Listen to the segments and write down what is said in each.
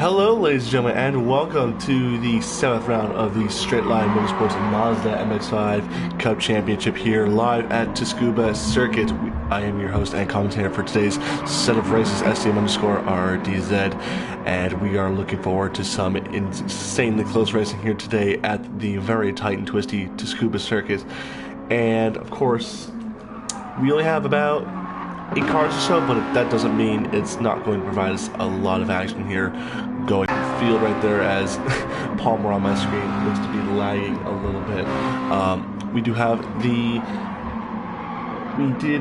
Hello, ladies and gentlemen, and welcome to the 7th round of the Straight Line Motorsports Mazda MX5 Cup Championship here live at Tsukuba Circuit. I am your host and commentator for today's set of races, SLM_RDZ, and we are looking forward to some insanely close racing here today at the very tight and twisty Tsukuba Circuit. And of course, we only have about 8 cars or so, but that doesn't mean it's not going to provide us a lot of action here going field right there, as Palmer on my screen looks to be lagging a little bit. We did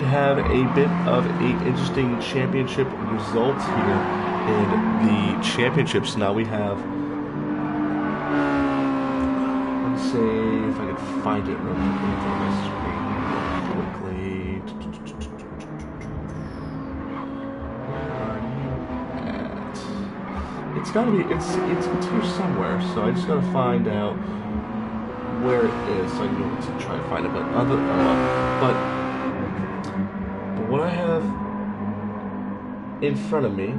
have a bit of an interesting championship results here in the championships. Now we have, let's see if I can find it real quickly on my screen It's gotta be, it's here somewhere, so I just gotta find out where it is so I can go to try to find it. But what I have in front of me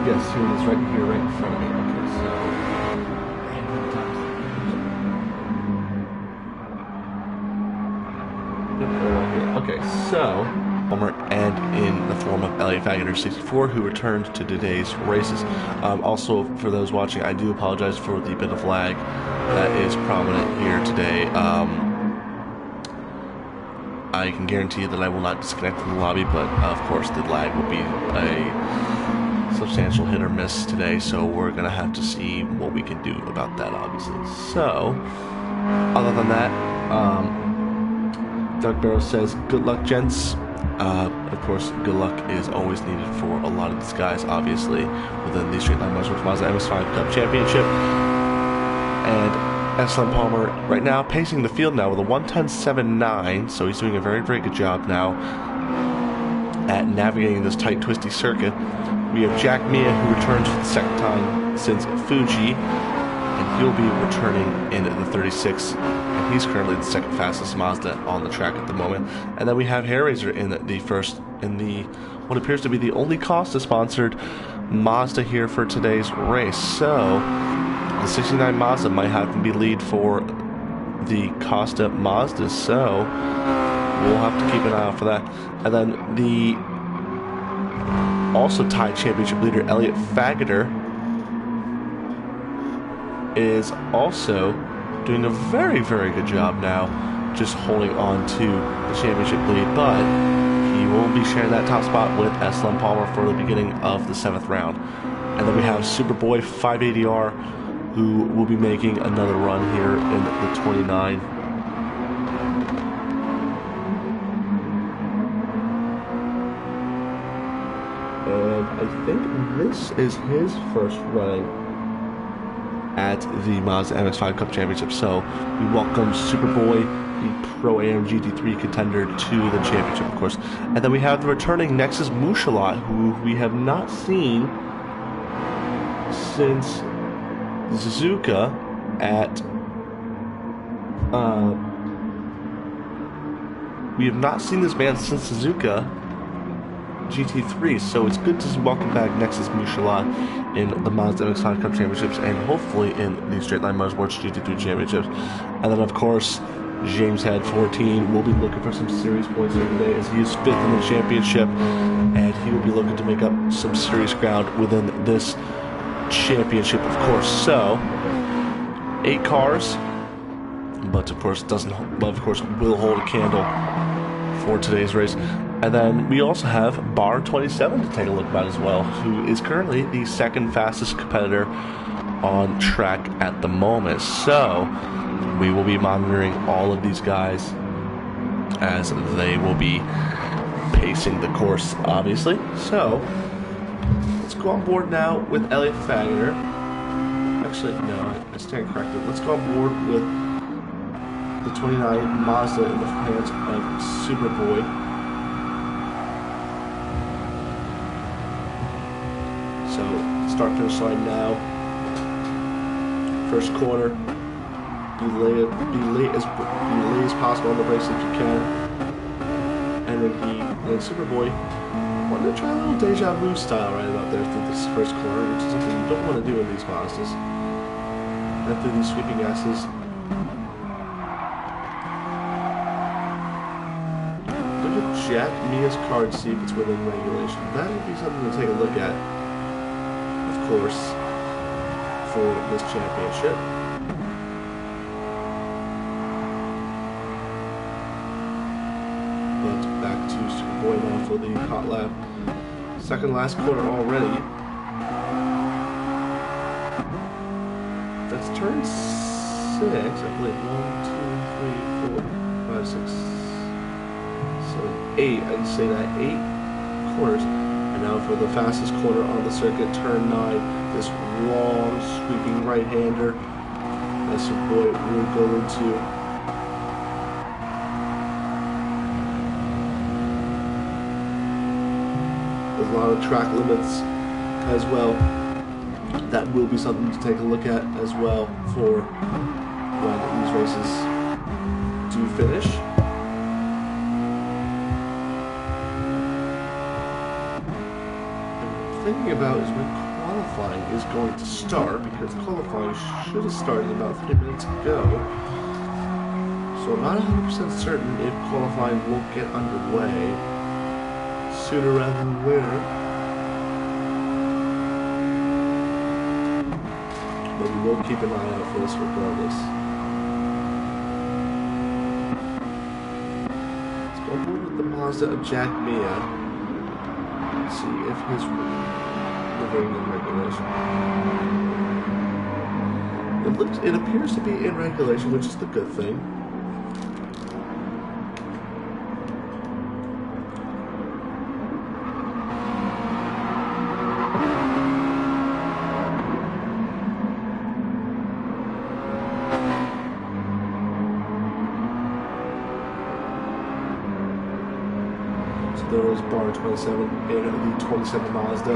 yes, here it is, right here, right in front of me. Okay, so Palmer, and in the form of Elliott Fageter 64, who returned to today's races. Also, for those watching, I do apologize for the bit of lag that is prominent here today. I can guarantee you that I will not disconnect from the lobby, but of course the lag will be a substantial hit or miss today, so we're going to have to see what we can do about that, obviously. So, other than that, Doug Barrow says, good luck, gents. Of course, good luck is always needed for a lot of these guys, obviously, within the Straight Line Motorsports Mazda MX5 Cup Championship. And SLM Palmer right now pacing the field now with a 1:10.79, so he's doing a very, very good job now at navigating this tight, twisty circuit. We have Jack Mia, who returns for the second time since Fuji, and he'll be returning in the 36, and he's currently the second fastest Mazda on the track at the moment. And then we have Hairraiser in what appears to be the only Costa-sponsored Mazda here for today's race. So the 69 Mazda might have to be lead for the Costa Mazda, so we'll have to keep an eye out for that. And then the also tied championship leader Elliott Fageter is also doing a very, very good job now, just holding on to the championship lead, but he will be sharing that top spot with SLM Palmer for the beginning of the 7th round. And then we have Superboy 580R, who will be making another run here in the 29. And I think this is his first run at the Mazda MX5 Cup Championship. So we welcome Superboy, the Pro Am GT3 contender, to the championship, of course. And then we have the returning Nexus Mushalat, who we have not seen since Suzuka at we have not seen this man since Suzuka GT3, so it's good to welcome back Nexus Mushalat in the Mazda MX5 Cup Championships, and hopefully in the Straight Line Motorsports GT3 Championships. And then, of course, James Head 14 will be looking for some series points here today, as he is 5th in the championship, and he will be looking to make up some serious ground within this championship, of course. So 8 cars, but of course will hold a candle for today's race. And then we also have Bar 27 to take a look at as well, who is currently the second fastest competitor on track at the moment. So we will be monitoring all of these guys as they will be pacing the course, obviously. So let's go on board now with Elliott Fageter. Actually, no, I stand corrected. Let's go on board with the 29 Mazda in the hands of Superboy. So, start finish line now. First corner, be late as possible on the brakes if you can. And then Superboy wanted to try a little deja vu style right about there through this first corner, which is something you don't want to do in these Mazdas. And through these sweeping S's. Look at Jack Mia's car and see if it's within regulation. That would be something to take a look at, of course, for this championship. But back to Superboy now for the hot lap. Second last corner already. That's turn 6, I believe. 1, 2, 3, 4, 5, 6, 7, 8. I'd say that 8 corners. And now for the fastest corner on the circuit, turn 9. This long sweeping right-hander that Superboy will go into. There's a lot of track limits as well. That will be something to take a look at as well for when these races do finish. And what I'm thinking about is when qualifying is going to start, because qualifying should have started about 3 minutes ago. So I'm not 100% certain if qualifying will get underway sooner rather than later. But we will keep an eye out for this regardless. Let's go over with the Mazda of Jack Mia. Let's see if his living in regulation. It appears to be in regulation, which is the good thing. There was bar 27 in the 27 Mazda.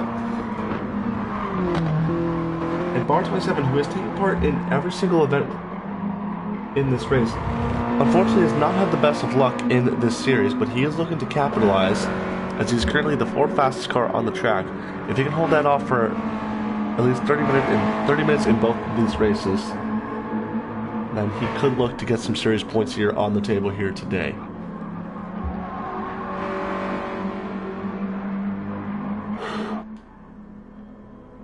And bar 27, who has taken part in every single event in this race, unfortunately has not had the best of luck in this series, but he is looking to capitalize as he's currently the 4th fastest car on the track. If he can hold that off for at least 30 minutes in both of these races, then he could look to get some serious points here on the table here today.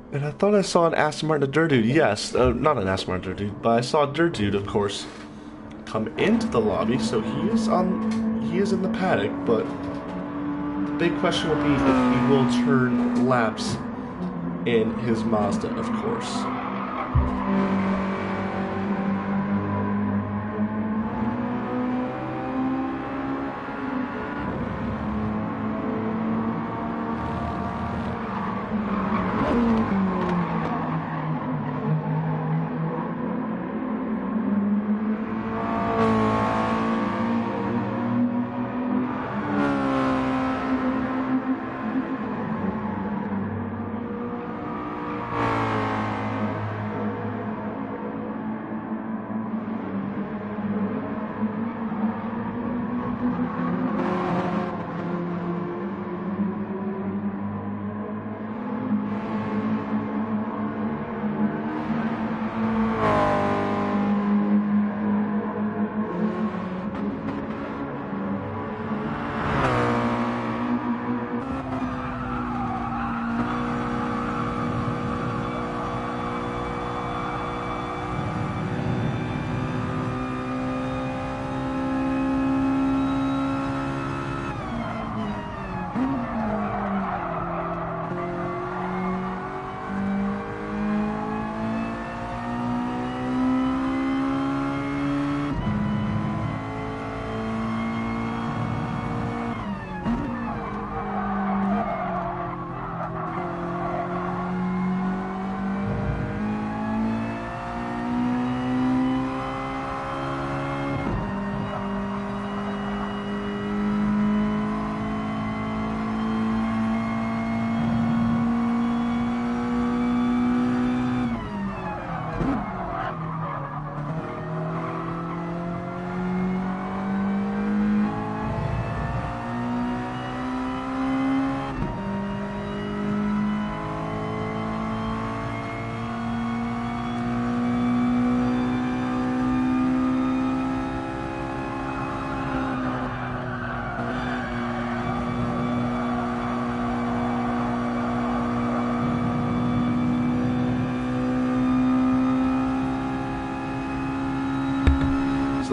And I thought I saw an Aston Martin Dirt Dude. Yes, not an Aston Martin Dirt Dude, but I saw a Dirt Dude, of course, come into the lobby. So he is in the paddock. But the big question will be if he will turn laps in his Mazda, of course.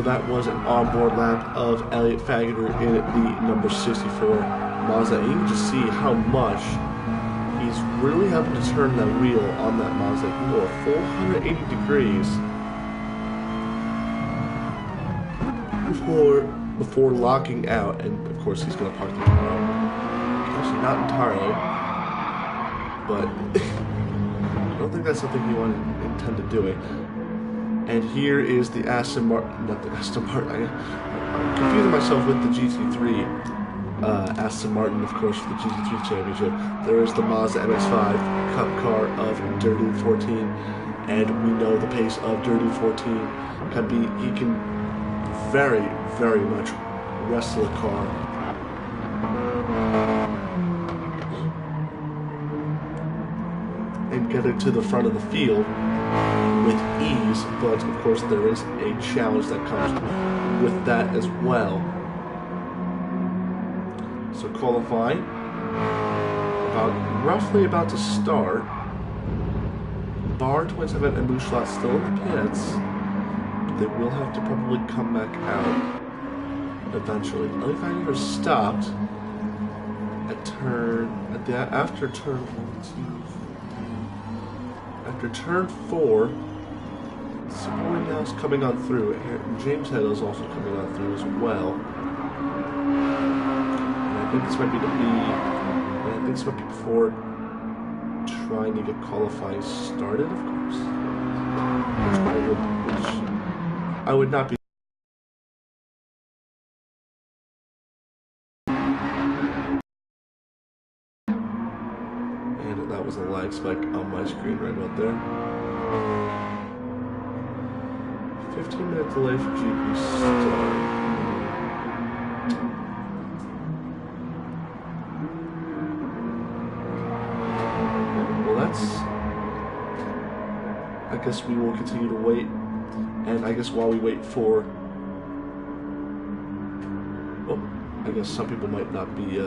that was an onboard lap of Elliot Fageter in the number 64 Mazda. You can just see how much he's really having to turn that wheel on that Mazda. He can go a full 180 degrees before locking out, and of course he's going to park the car out. Actually, not entirely, but I don't think that's something he intended doing. And here is the Aston Martin, not the Aston Martin, I'm confusing myself with the GT3 Aston Martin, of course, for the GT3 championship. There is the Mazda MX5 Cup car of Dirty 14, and we know the pace of Dirty 14 he can very, very much wrestle a car. And get it to the front of the field with ease, but of course there is a challenge that comes with that as well. So qualifying roughly about to start. Bar 27 and Mouchlat still in the pits. They will have to probably come back out eventually. Elliot Fageter stopped after turn 4. Tsukuba now is coming on through, and James Head is also coming on through as well. And I think this might be before trying to get qualifying started, of course. Which I would not be. And that was a lag spike on my screen right about there. 15-minute delay for GP start. I guess we will continue to wait, and I guess while we wait for, I guess some people might not be,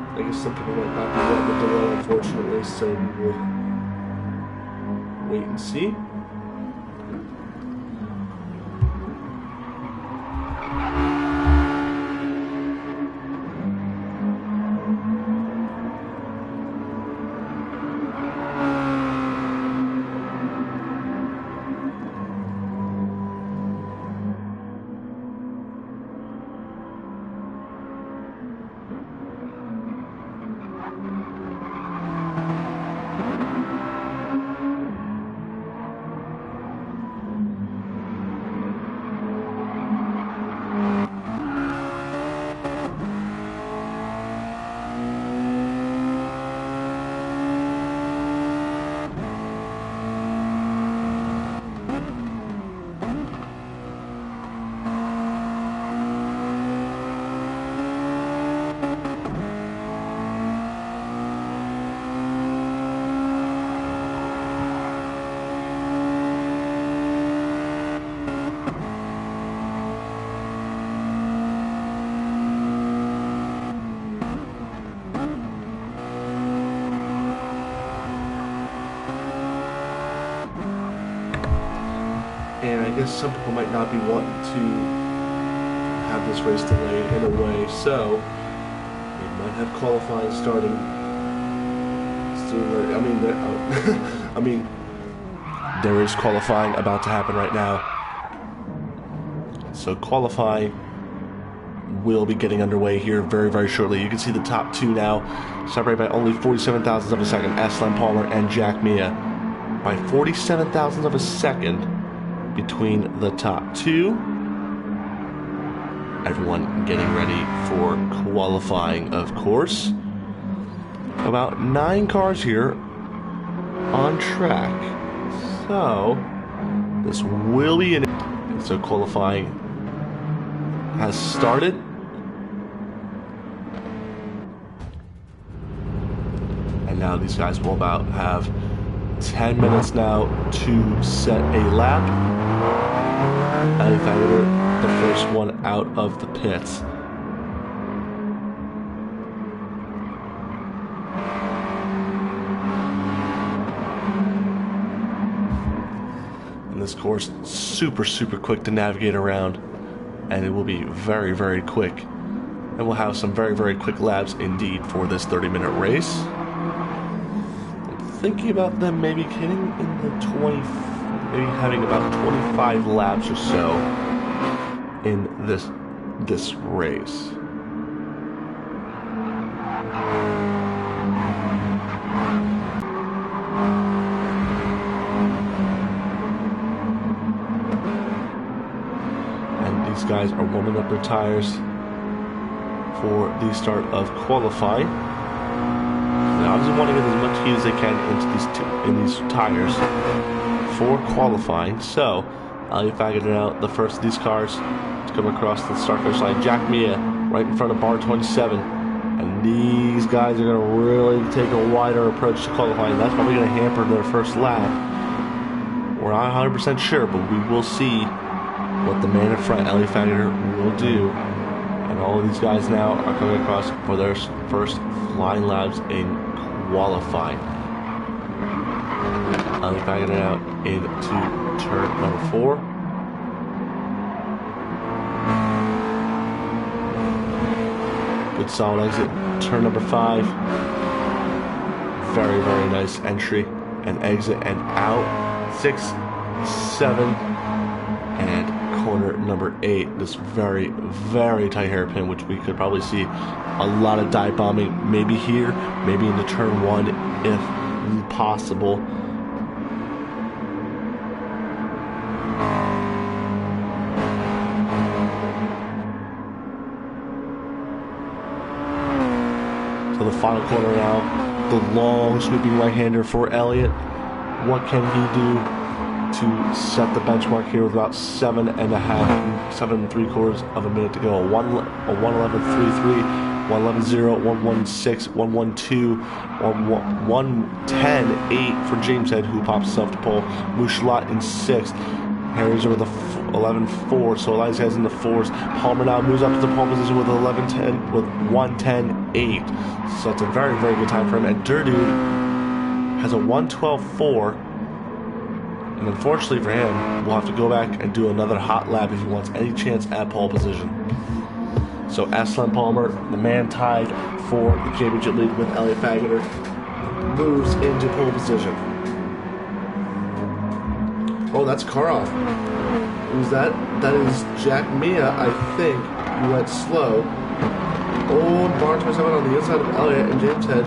I guess some people might not be wanting the delay, unfortunately, so we will wait and see. And I guess some people might not be wanting to have this race delayed in a way, so we might have qualifying starting soon. I mean, there is qualifying about to happen right now. So qualifying will be getting underway here very, very shortly. You can see the top two now, separated by only 47 thousandths of a second. SLM Palmer and Jack Mia by 47 thousandths of a second between the top two. Everyone getting ready for qualifying, of course. About 9 cars here on track. So this will be so qualifying has started. And now these guys will about have 10 minutes now to set a lap. Elliot Fageter, the first one out of the pits. this course. Super, super quick to navigate around, and it will be very, very quick. And we'll have some very, very quick laps indeed for this 30-minute race. I'm thinking about them maybe getting in the 20, maybe having about 25 laps or so in this race. These guys are warming up their tires for the start of qualifying. They obviously want to get as much heat as they can into these tires for qualifying. So I'll be fagging out the first of these cars to come across the start finish line. Jack Mia right in front of bar 27, and these guys are going to really take a wider approach to qualifying. That's probably going to hamper their first lap. We're not 100% sure, but we will see what the man in front, Elliott Faggoter, will do. And all of these guys now are coming across for their first flying laps in qualifying. Elliott Faggoter out into turn number 4. Good solid exit. Turn number 5. Very, very nice entry and exit and out. 6, 7, and corner number 8. This very, very tight hairpin, which we could probably see a lot of dive bombing, maybe here, maybe into turn 1 if possible. So the final corner now, the long sweeping right-hander for Elliott. What can he do to set the benchmark here with about 7 3/4 of a minute to go? A 1:11.33, 1:11.0, 1:16, 1:12, 1:10.8 for James Head, who pops himself to pole. Mouchelat in 6th. Harry's with a 11.4, so a lot of these guys in the 4s. Palmer now moves up to the pole position with 11.10, with 1:10.8. So it's a very, very good time for him. And Durdude has a 1:12.4. And unfortunately for him, we'll have to go back and do another hot lap if he wants any chance at pole position. So SLM Palmer, the man tied for the championship lead with Elliott Faggoter, moves into pole position. Oh, that's Karov. Who's that? That is Jack Mia, I think, who went slow. Oh, bar 27 on the inside of Elliott and James Head.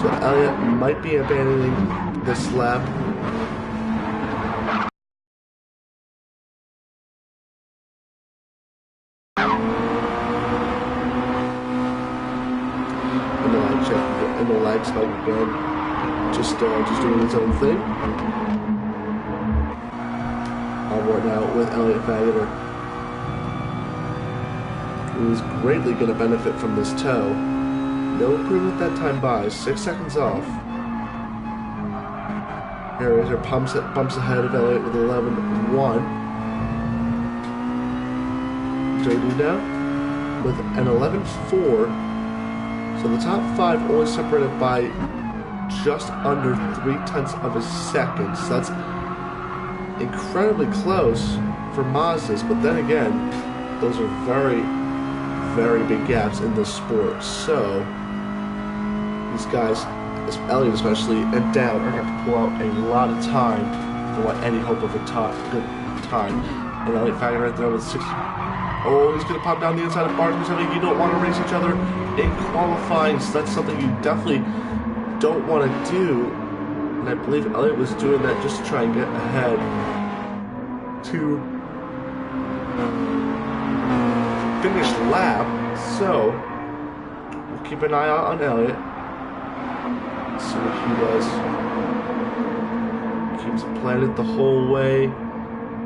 So Elliott might be abandoning this lap. And the lag spike again, just doing its own thing. On board now with Elliott Faggoter, who's greatly going to benefit from this tow. No improvement that time by, 6 seconds off. Harrier bumps ahead of Elliott with 11.1. Durdude now with an 11.4. So the top 5 only separated by just under 0.3 of a second. So that's incredibly close for Mazdas. But then again, those are very, very big gaps in this sport. So these guys, Elliott especially, and Dan, are going to have to pull out a lot of time for any hope of a good time. And Elliott Faggoter right there with 6. Oh, he's going to pop down the inside of bar 27. You don't want to race each other in qualifying, so that's something you definitely don't want to do. And I believe Elliott was doing that just to try and get ahead to finish lap. So we'll keep an eye out on Elliott. See what he does. Keeps it planted the whole way.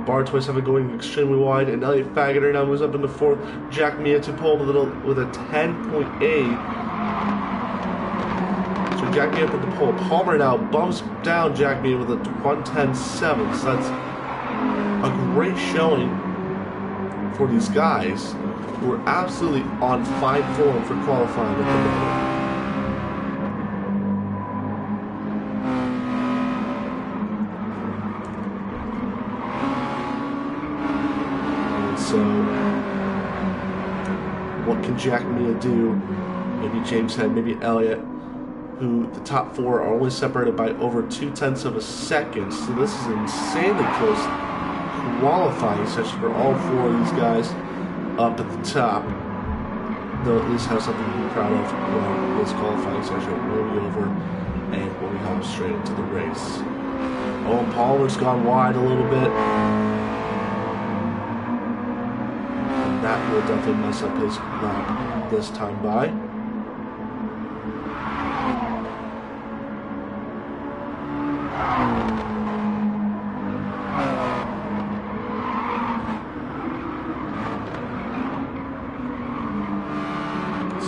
Bar 27 going extremely wide, and Elliott Faggoter now moves up into 4th. Jack Mia to pole with a 10.8. So Jack Mia up at the pole. Palmer now bumps down Jack Mia with a 1:10.7. So that's a great showing for these guys who are absolutely on fine form for qualifying at the moment. So, what can Jack Mia do? Maybe James Head, maybe Elliott, who the top four are only separated by over 0.2 of a second. So this is an insanely close qualifying session for all four of these guys up at the top. They'll at least have something to be proud of when this qualifying session will be over and we'll be home straight into the race. Oh, Palmer's gone wide a little bit. And that will definitely mess up his lap this time by.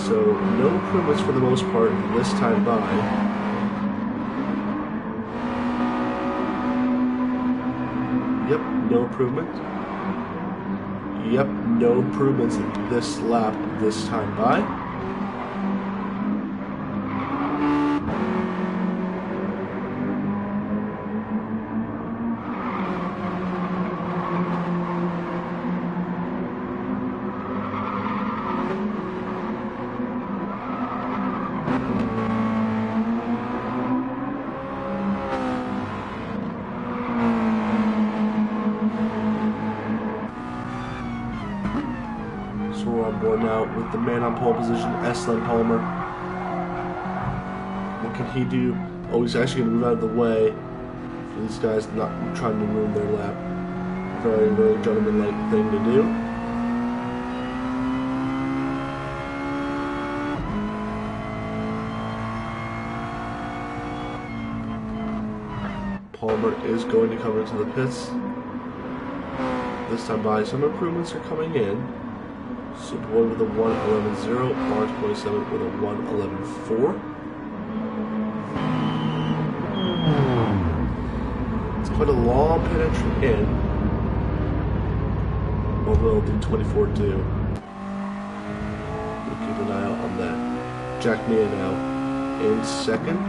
So, no improvements for the most part this time by. Yep, no improvement. Yep, no improvements this lap this time by. We're on board now with the man on pole position, SLM Palmer. What can he do? Oh, he's actually going to move out of the way for these guys not trying to ruin their lap. Very, very gentlemanlike thing to do. Palmer is going to come into the pits. This time by, some improvements are coming in. Superboy with a 1.11.0, R27 with a 1.11.4. It's quite a long pit entry in. What will the 24 do? We'll keep an eye out on that. Jack Mia now in second.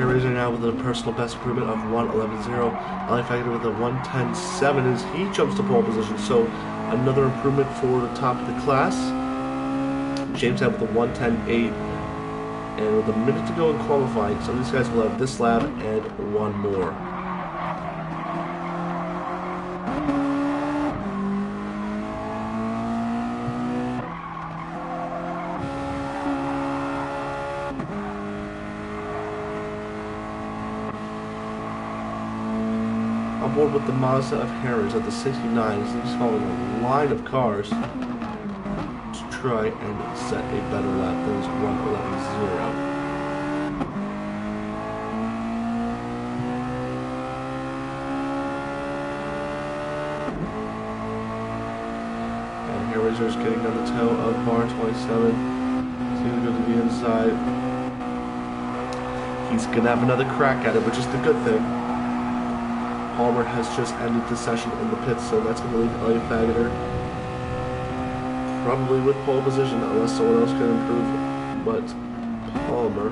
Razor now with a personal best improvement of 1.11.0. Ali Fagner with a 1.10.7 as he jumps to pole position. So another improvement for the top of the class. James Head with a 1.10.8. And with a minute to go in qualifying, so these guys will have this lap and one more. On board with the Mazda of Harris at the 69 as he's following a line of cars to try and set a better lap than his 1.11.0. And Harris is getting on the toe of bar 27. He's going to go to the inside. He's going to have another crack at it, which is the good thing. Palmer has just ended the session in the pits, so that's going to leave Elliott Fagner probably with pole position unless someone else can improve. But Palmer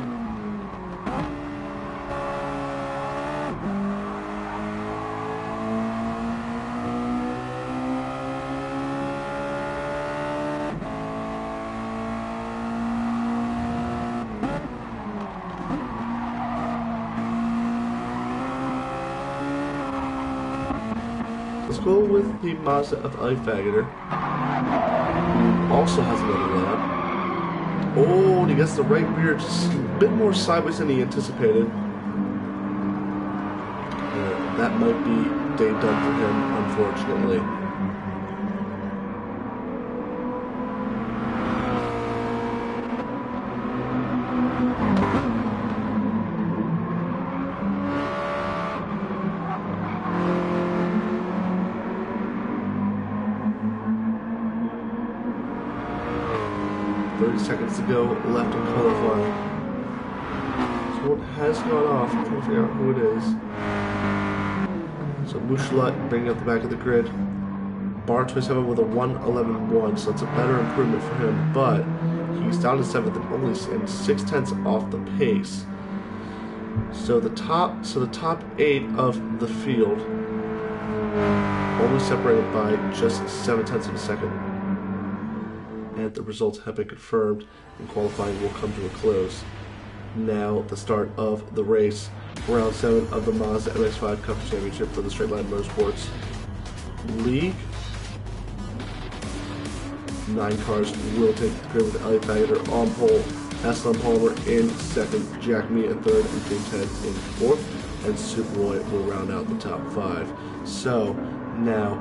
let's go with the Mazda of Elliott Fagner, who also has another lap. Oh, and he gets the right rear just a bit more sideways than he anticipated. that might be day done for him, unfortunately. Seconds to go left in qualifying. So what has gone off? I'm trying to figure out who it is. So Mushalat bringing up the back of the grid. Bar27 with a 1:11.1, so that's a better improvement for him, but he's down to 7th and only 6/10 off the pace. So the top 8 of the field only separated by just 7/10 of a second. And the results have been confirmed, and qualifying will come to a close. Now, the start of the race, round 7 of the Mazda MX5 Cup Championship for the Straight Line Motorsports League. 9 cars will take the grid with Elliott Bagger on pole, SLM Palmer in second, Jack Mia in third, and James Head in fourth, and Tsukuba will round out the top 5. So, now,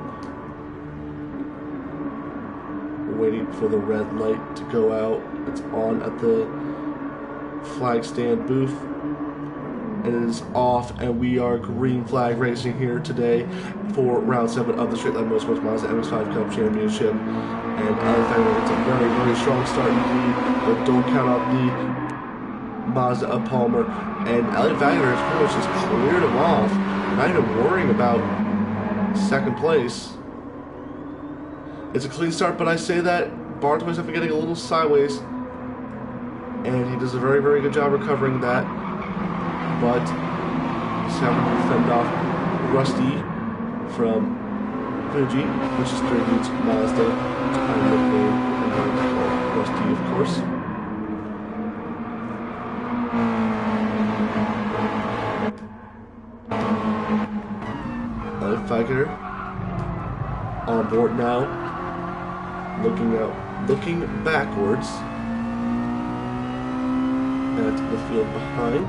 waiting for the red light to go out. It's on at the flag stand booth. It is off, and we are green flag racing here today for round 7 of the Straight Line Motorsports Mazda MX5 Cup Championship. And Elliott Bagger gets a very, very strong start indeed, but don't count out the Mazda of Palmer. And Elliott Bagger has pretty much just cleared him off, not even worrying about second place. It's a clean start, but I say that Bar27 getting a little sideways, and he does a very, very good job recovering that. But he's having to fend off Rusty from Fuji, which is 3 dudes Mazda. I'm nickname Rusty, of course. Elliott Bagger on board now. Looking backwards at the field behind.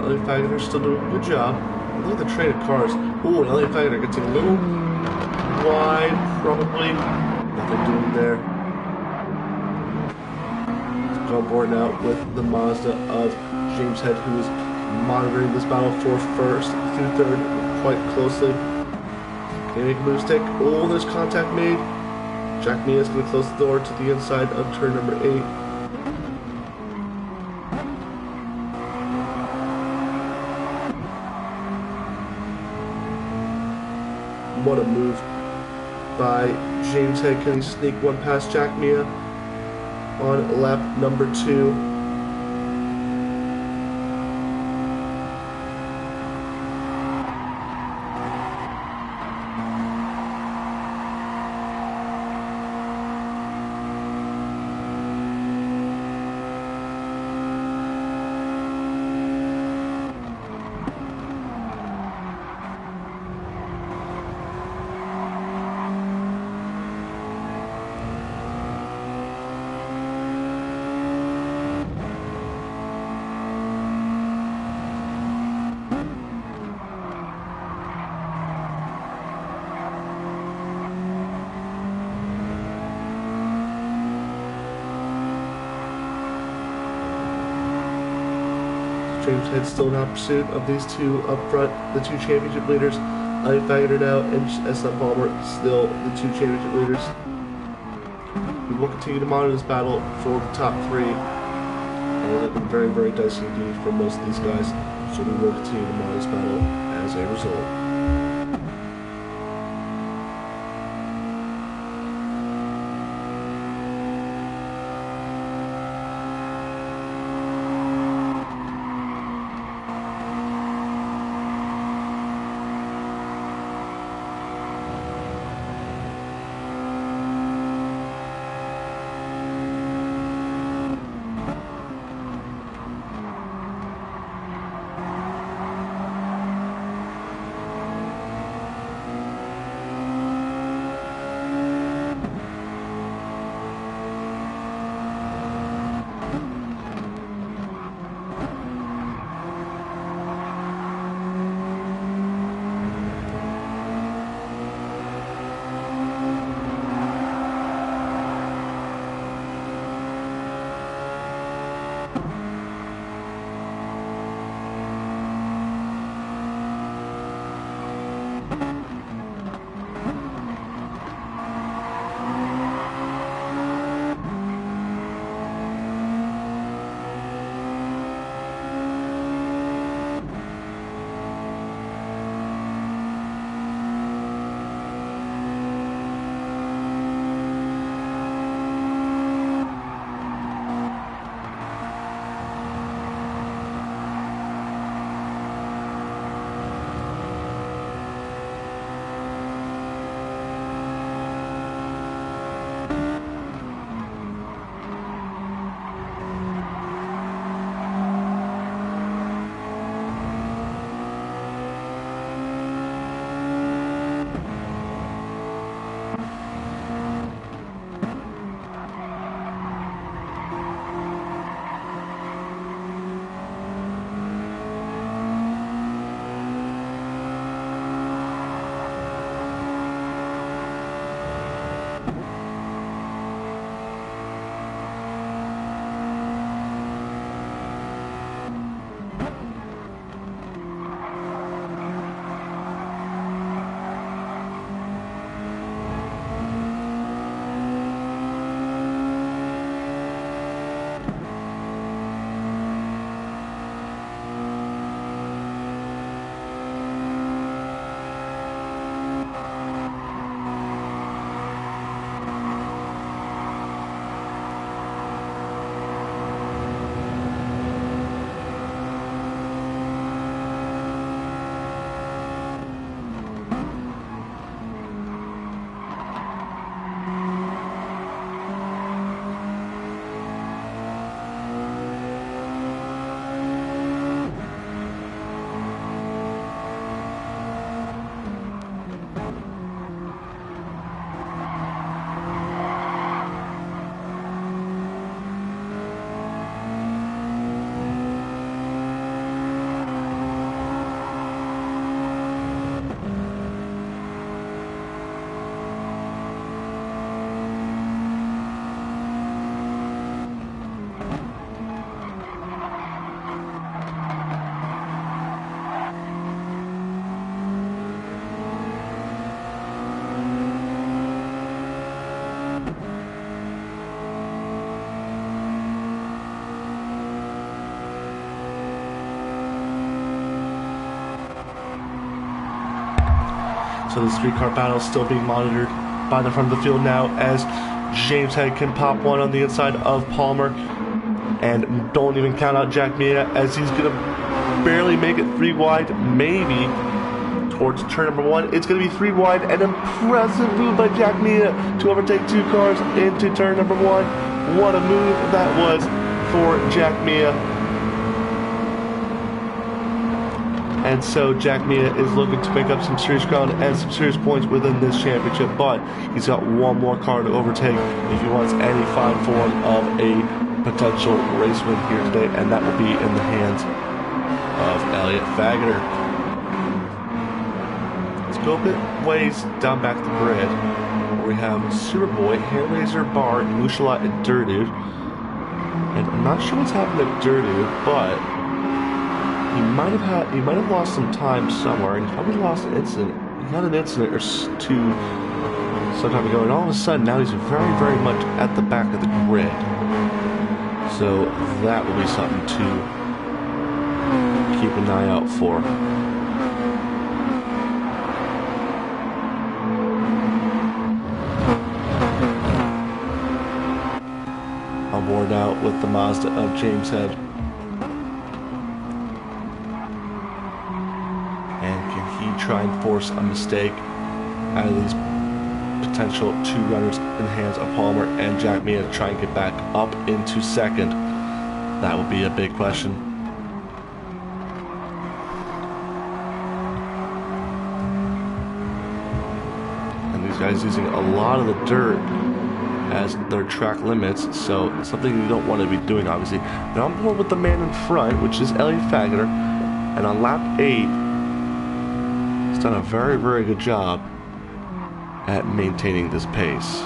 Elliott Bagger still doing a good job. Look at the train of cars. Ooh, and Elliott Bagger gets a little wide, probably. Nothing doing there. Let's go on board now with the Mazda of James Head, who is monitoring this battle for first through third quite closely. Can he make a mistake? Oh, there's contact made. Jack Mia is going to close the door to the inside of turn number 8. What a move by James Head. Can he sneak one past Jack Mia on lap number 2? James Head still in hot pursuit of these two up front, the 2 championship leaders. Elliott Bagger now and SLM Palmer still the 2 championship leaders. We will continue to monitor this battle for the top 3. And it's looking very, very dicey indeed for most of these guys. So we will continue to monitor this battle as a result. So this three-car battle is still being monitored by the front of the field now as James Head can pop one on the inside of Palmer. And don't even count out Jack Mia as he's going to barely make it 3 wide, maybe towards turn number 1. It's going to be 3 wide. An impressive move by Jack Mia to overtake 2 cars into turn number 1. What a move that was for Jack Mia. And so Jack Mia is looking to make up some serious ground and some serious points within this championship, but he's got one more car to overtake if he wants any fine form of a potential race win here today, and that will be in the hands of Elliot Fageter. Let's go a bit ways down back the grid, where we have Superboy, Hairraiser, Bar, Mushala, and Dirtude. And I'm not sure what's happened to Dirtude, but he might have lost some time somewhere, and he probably lost an incident. He had an incident or two some time ago, and all of a sudden now he's very, very much at the back of the grid. So that will be something to keep an eye out for. On board now with the Mazda of James Head. And can he try and force a mistake out of these potential 2 runners in the hands of Palmer and Jack Mia to try and get back up into second? That would be a big question. And these guys using a lot of the dirt as their track limits, so it's something you don't want to be doing, obviously. They're on board with the man in front, which is Elliot Fageter, and on lap 8, he's done a very, very good job at maintaining this pace.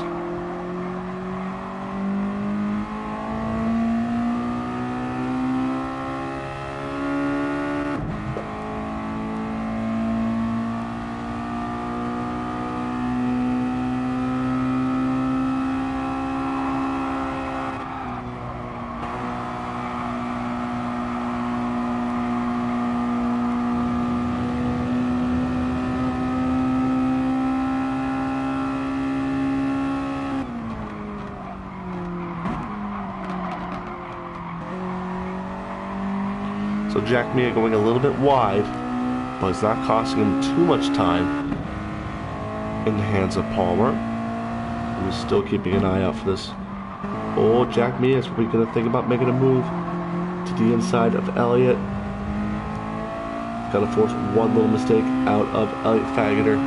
So Jack Mia going a little bit wide, but it's not costing him too much time in the hands of Palmer. He's still keeping an eye out for this. Oh, Jack Mia is probably going to think about making a move to the inside of Elliot. Got to force one little mistake out of Elliot Fageter.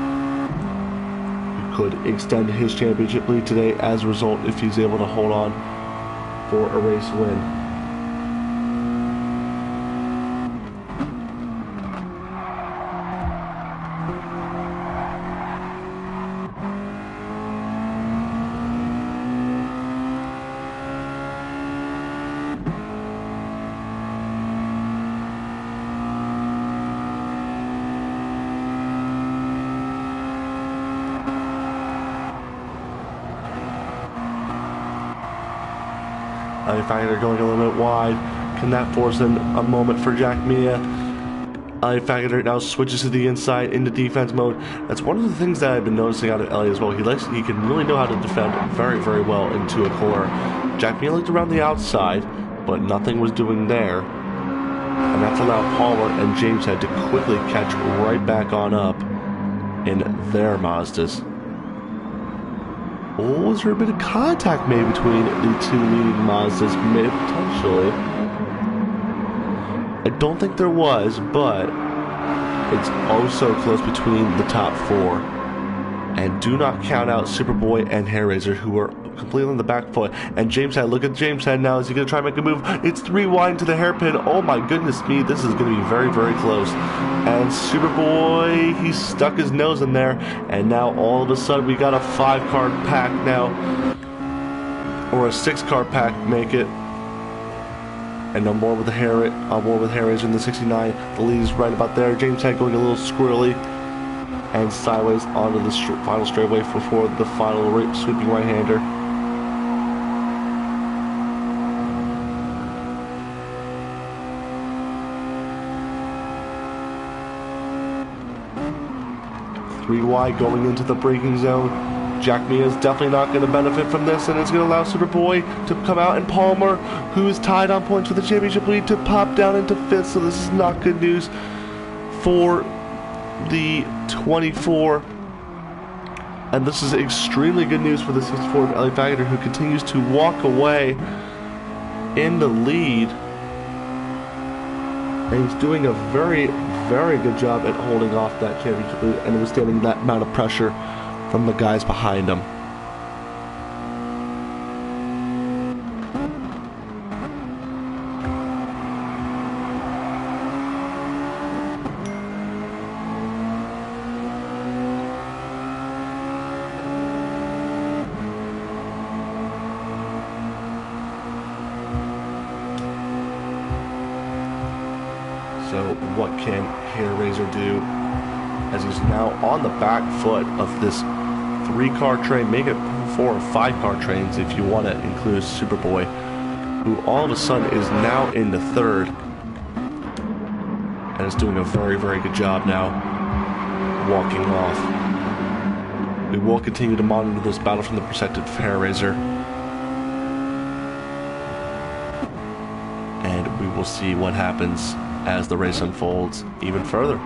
He could extend his championship lead today as a result if he's able to hold on for a race win. Elliot Fageter going a little bit wide. Can that force in a moment for Jack Mia? Elliot Fageter now switches to the inside into defense mode. That's one of the things that I've been noticing out of Elliot as well. He can really know how to defend very, very well into a corner. Jack Mia looked around the outside, but nothing was doing there. And that's allowed Palmer and James Head to quickly catch right back on up in their Mazdas. Oh, was there a bit of contact made between the 2 leading Mazdas? Maybe potentially. I don't think there was, but it's oh so close between the top 4. And do not count out Superboy and Hairraiser, who are completely on the back foot. And James Head, look at James Head now. Is he going to try and make a move? It's 3 wide into the hairpin. Oh my goodness me, this is going to be very, very close. And Superboy, he stuck his nose in there. And now all of a sudden we got a 5-car pack now. Or a 6-car pack, make it. And on board with Hairraiser in the 69. The lead is right about there. James Head going a little squirrely. And sideways onto the final straightaway before the final sweeping right-hander. 3 wide going into the braking zone. Jack Mia is definitely not going to benefit from this, and it's going to allow Superboy to come out, and Palmer, who is tied on points for the championship lead, to pop down into 5th, so this is not good news for the 24. And this is extremely good news for the 64 of Ellie Faggoter, who continues to walk away in the lead. And he's doing a very, very good job at holding off that championship lead and withstanding that amount of pressure from the guys behind him. So what can Hair Razor do as he's now on the back foot of this 3-car train, make it 4 or 5-car trains if you want to include Superboy, who all of a sudden is now into 3rd and is doing a very, very good job now walking off. We will continue to monitor this battle from the perspective of Hair Razor, and we will see what happens as the race unfolds even further.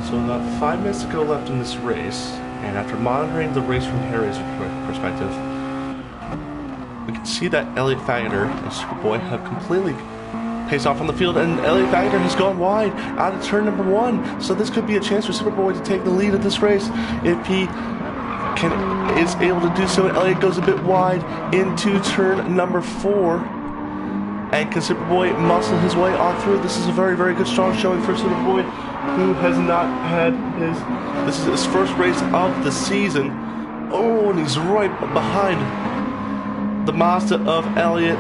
So we've got 5 minutes to go left in this race, and after monitoring the race from hair racer perspective, we can see that Elliot Faggoter and Tsukuba have completely paced off on the field, and Elliot Faggoter has gone wide out of turn number 1. So this could be a chance for Tsukuba to take the lead of this race if he is able to do so. Elliot goes a bit wide into turn number 4. And can Superboy muscle his way on through? This is a very, very good strong showing for Superboy, who has not had this is his first race of the season. Oh, and he's right behind the Mazda of Elliot.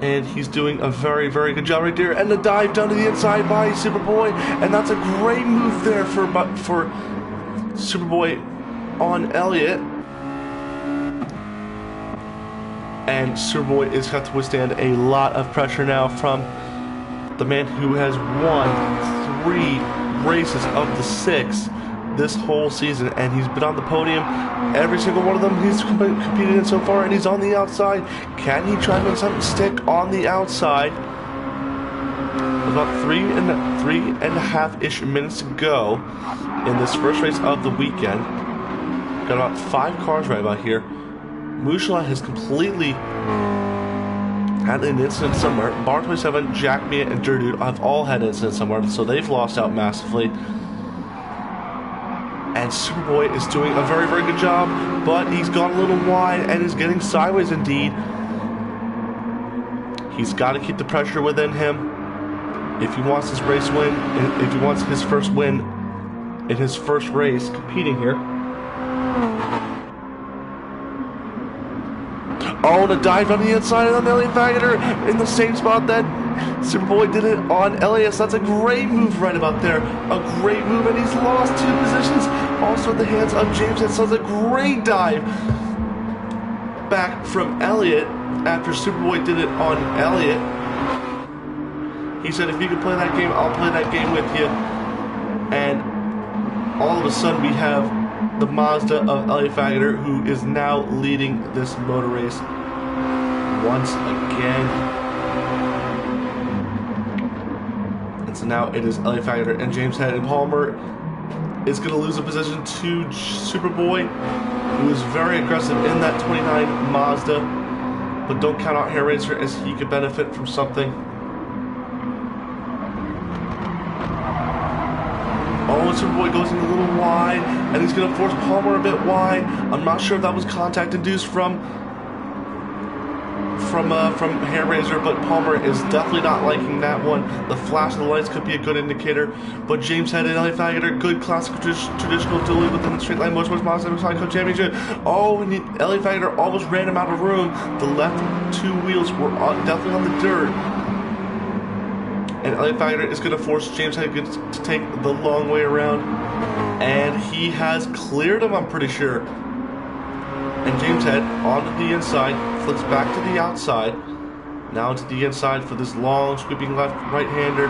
And he's doing a very, very good job right there. And the dive down to the inside by Superboy. And that's a great move there for Superboy on Elliot. And Superboy is going to withstand a lot of pressure now from the man who has won 3 races of the 6 this whole season, and he's been on the podium every single one of them he's competed in so far, and he's on the outside. Can he try to make something stick on the outside? About 3.5-ish minutes to go in this first race of the weekend. Got about 5 cars right about here. Mushala has completely had an incident somewhere. Bar 27, Jack Mia, and Dirdude have all had incidents somewhere, so they've lost out massively. And Superboy is doing a very, very good job, but he's gone a little wide and is getting sideways indeed. He's got to keep the pressure within him if he wants this race win, if he wants his first win in his first race competing here. Oh, and a dive on the inside of Elliot Faggoter in the same spot that Superboy did it on Elias. That's a great move right about there. A great move, and he's lost 2 positions. Also at the hands of James. That sounds a great dive back from Elliot after Superboy did it on Elliot. He said, if you can play that game, I'll play that game with you. And all of a sudden we have the Mazda of Elliot Faggoter, who is now leading this motor race once again. And so now it is Elliot Faggoter and James Head, and Palmer is going to lose a position to Superboy, who is very aggressive in that 29 Mazda. But don't count out Hair Racer, as he could benefit from something. Oh, Superboy goes in a little wide, and he's going to force Palmer a bit wide. I'm not sure if that was contact induced from from Hair Razor, but Palmer is definitely not liking that one. The flash of the lights could be a good indicator, but James Head and Elliot Faggoter, good classic traditional duel within the straight line motorsports Mazda MX5 Cup Championship. Oh, and Elliot Faggoter almost ran him out of room. The left two wheels were definitely on the dirt. And Elliot Faggoter is going to force James Head to take the long way around. And he has cleared him, I'm pretty sure. And James Head onto the inside, flips back to the outside. Now into the inside for this long, sweeping left right-hander.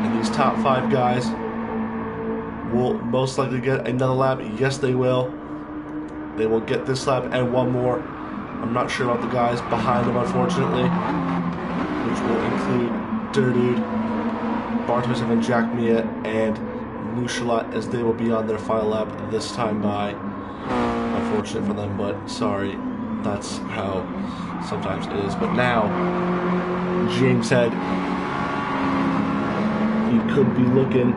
And these top 5 guys will most likely get another lap. Yes, they will. They will get this lap and one more. I'm not sure about the guys behind them, unfortunately, which will include Dirty Bartos and Jack Mia and Mushalat, as they will be on their final lap this time by. Unfortunate for them, but sorry, that's how sometimes it is. But now, James Head, he could be looking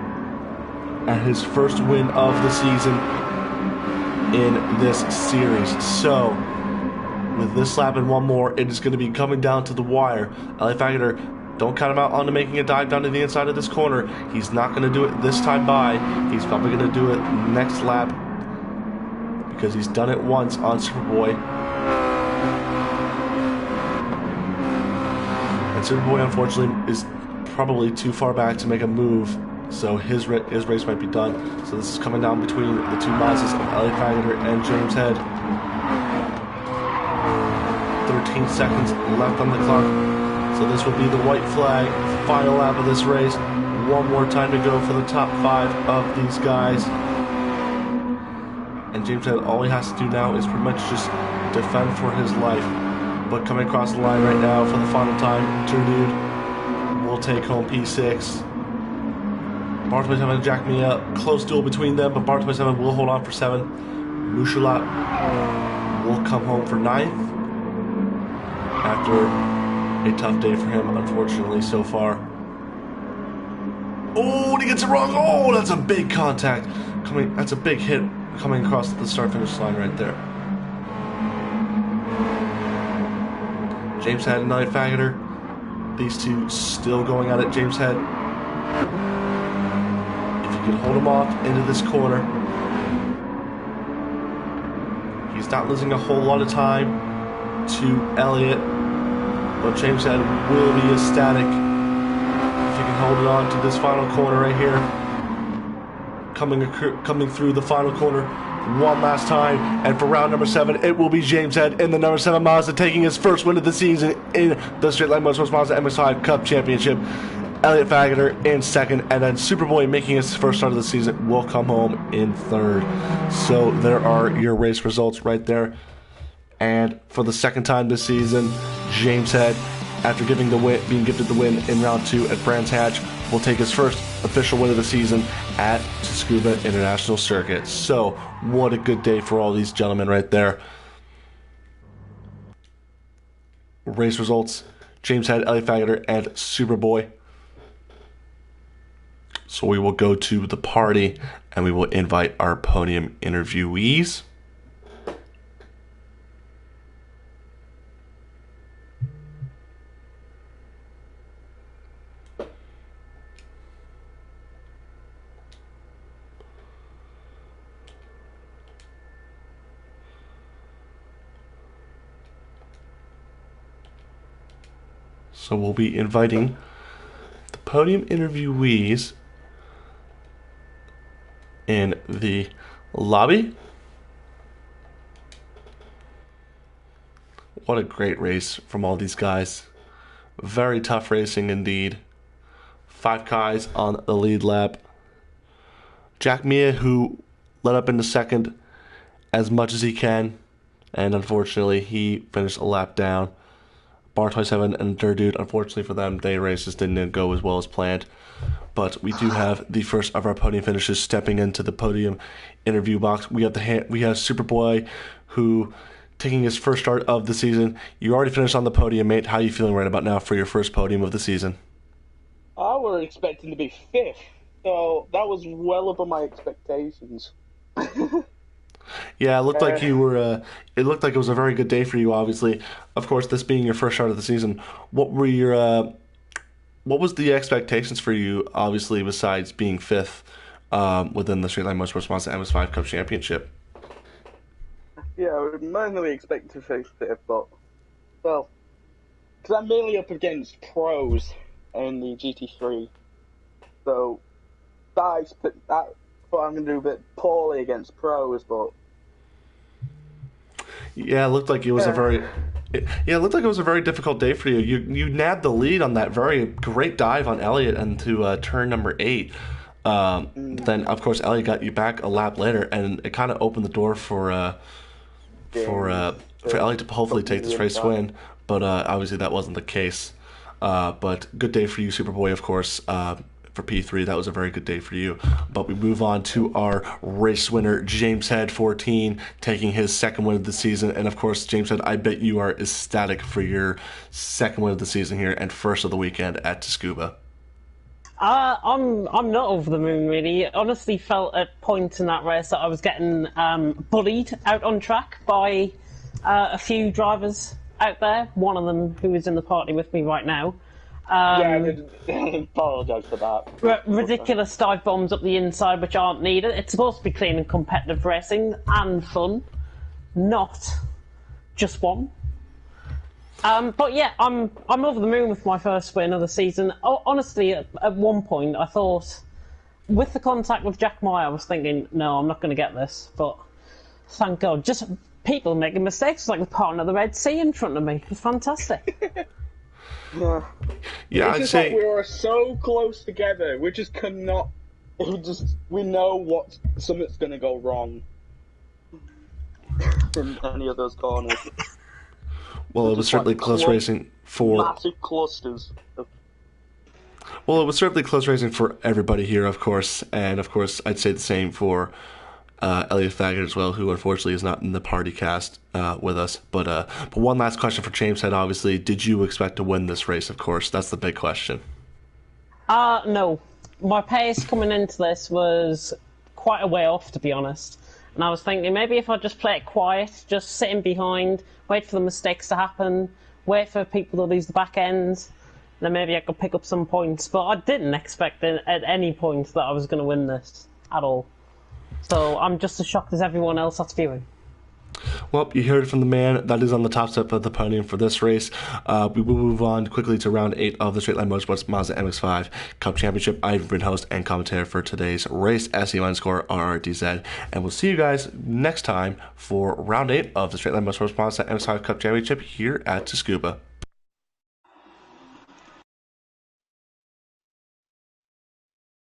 at his first win of the season in this series. So, with this lap and one more, it is going to be coming down to the wire. Elliot Faggoter, don't count him out onto making a dive down to the inside of this corner. He's not going to do it this time by. He's probably going to do it next lap because he's done it once on Superboy. And Superboy, unfortunately, is probably too far back to make a move, so his race might be done. So this is coming down between the two Mazdas of Elliot Faggoter and James Head. 13 seconds left on the clock. So this will be the white flag, final lap of this race. One more time to go for the top 5 of these guys. And James Head, all he has to do now is pretty much just defend for his life. But coming across the line right now for the final time, Dude will take home P6. Bartolome and Jack Mia, close duel between them, but Bartolome will hold on for 7. Mushalat will come home for 9th after a tough day for him, unfortunately, so far. Oh, and he gets it wrong. Oh, that's a big contact. That's a big hit coming across the start-finish line right there. James Head and Elliot Faggoter. These two still going at it. James Head, if you can hold him off into this corner, he's not losing a whole lot of time to Elliot. But James Head will be ecstatic if you can hold it on to this final corner right here. Coming through the final corner one last time. And for round number 7, it will be James Head in the number 7 Mazda taking his first win of the season in the Straight Line Motorsports Mazda MX5 Cup Championship. Elliot Faggoter in 2nd, and then Superboy, making his first start of the season, will come home in 3rd. So there are your race results right there. And for the 2nd time this season, James Head, after being gifted the win in round 2 at Brands Hatch, will take his first official win of the season at Tsukuba International Circuit. So, what a good day for all these gentlemen right there. Race results, James Head, Elliot Faggoter, and Superboy. So we will go to the party, and we will invite our podium interviewees. So we'll be inviting the podium interviewees in the lobby. What a great race from all these guys. Very tough racing indeed. 5 guys on the lead lap. Jack Mia, who led up into 2nd as much as he can, and unfortunately he finished a lap down. Bar 27 and Durdude, unfortunately for them, their races didn't go as well as planned. But we do have the first of our podium finishers stepping into the podium interview box. We have Superboy, who taking his first start of the season. You already finished on the podium, mate. How are you feeling right about now for your first podium of the season? I were expecting to be 5th, so that was well above my expectations. Yeah, it looked like Uh, you were. It looked like it was a very good day for you. Obviously, of course, this being your first start of the season, what were your what was the expectations for you? Obviously, besides being fifth within the Straight Line Motorsports Mazda MX5 Cup Championship. yeah, I would mainly expect to face fifth, but well, because I'm mainly up against pros in the GT3, so that what I'm going to do a bit poorly against pros, but Yeah, it looked like it was a uh, very. Yeah, it looked like it was a very difficult day for you. You nabbed the lead on that very great dive on Elliott into turn number 8. But then, of course, Elliott got you back a lap later, and it kind of opened the door for James uh, for Elliott to hopefully put take me this in race front. win. But obviously, that wasn't the case. But good day for you, Superboy, of course. For P3, that was a very good day for you. But we move on to our race winner, James Head 14, taking his second win of the season. And of course, James Head, I bet you are ecstatic for your second win of the season here and first of the weekend at Tsukuba. I'm not over the moon really. It honestly felt at points in that race that I was getting bullied out on track by a few drivers out there. One of them who is in the party with me right now. Yeah, I apologise for that. Ridiculous dive bombs up the inside which aren't needed. It's supposed to be clean and competitive racing and fun, not just one. But yeah, I'm over the moon with my first win of the season. Oh, honestly, at one point I thought, with the contact with Jack Meyer, I was thinking, no, I'm not going to get this. But thank God, just people making mistakes, like with part of the Red Sea in front of me. It's fantastic. Yeah. Yeah, It's I'd just like say we were so close together. We just cannot. We know what something's going to go wrong in any of those corners. well, it was Just like certainly close racing for massive clusters. well, it was certainly close racing for everybody here, of course, and of course, I'd say the same for Elliot Faggett as well, who unfortunately is not in the party cast with us. But one last question for James Head. Obviously, did you expect to win this race? Of course, that's the big question. No. My pace coming into this was quite a way off, to be honest. And I was thinking maybe if I just play it quiet, just sitting behind, wait for the mistakes to happen, wait for people to lose the back end, then maybe I could pick up some points. But I didn't expect at any point that I was going to win this at all. So I'm just as shocked as everyone else that's viewing. Well, you heard it from the man that is on the top step of the podium for this race. We will move on quickly to round 8 of the Straight Line Motorsports Mazda MX5 Cup Championship. I've been host and commentator for today's race, SEO score RRDZ, and we'll see you guys next time for round 8 of the Straight Line Motorsports Mazda MX5 Cup Championship here at Tsukuba.